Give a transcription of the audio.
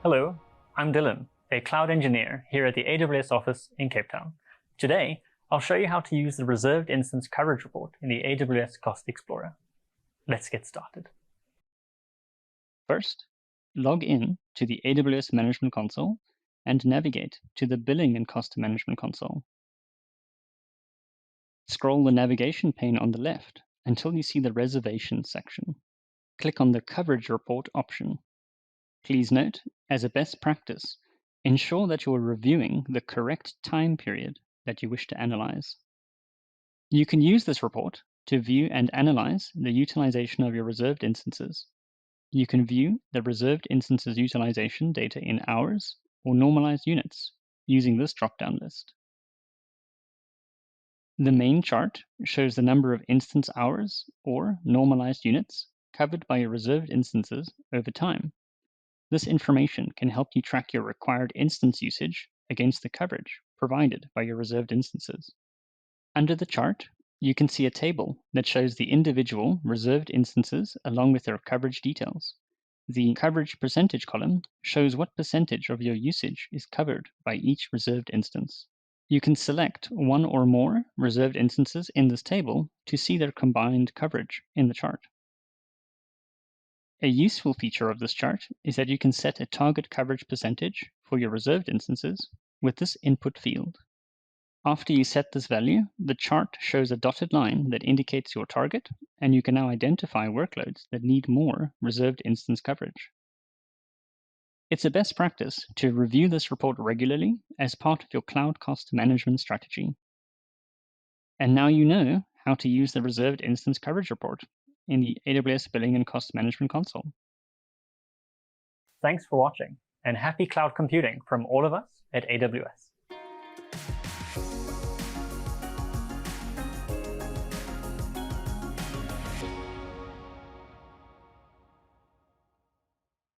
Hello, I'm Dylan, a cloud engineer here at the AWS office in Cape Town. Today, I'll show you how to use the reserved instance coverage report in the AWS Cost Explorer. Let's get started. First, log in to the AWS Management Console and navigate to the Billing and Cost Management Console. Scroll the navigation pane on the left until you see the Reservations section. Click on the Coverage Report option. Please note, as a best practice, ensure that you are reviewing the correct time period that you wish to analyze. You can use this report to view and analyze the utilization of your reserved instances. You can view the reserved instances utilization data in hours or normalized units using this drop-down list. The main chart shows the number of instance hours or normalized units covered by your reserved instances over time. This information can help you track your required instance usage against the coverage provided by your reserved instances. Under the chart, you can see a table that shows the individual reserved instances along with their coverage details. The coverage percentage column shows what percentage of your usage is covered by each reserved instance. You can select one or more reserved instances in this table to see their combined coverage in the chart. A useful feature of this chart is that you can set a target coverage percentage for your reserved instances with this input field. After you set this value, the chart shows a dotted line that indicates your target, and you can now identify workloads that need more reserved instance coverage. It's a best practice to review this report regularly as part of your cloud cost management strategy. And now you know how to use the reserved instance coverage report in the AWS Billing and Cost Management Console. Thanks for watching, and happy cloud computing from all of us at AWS.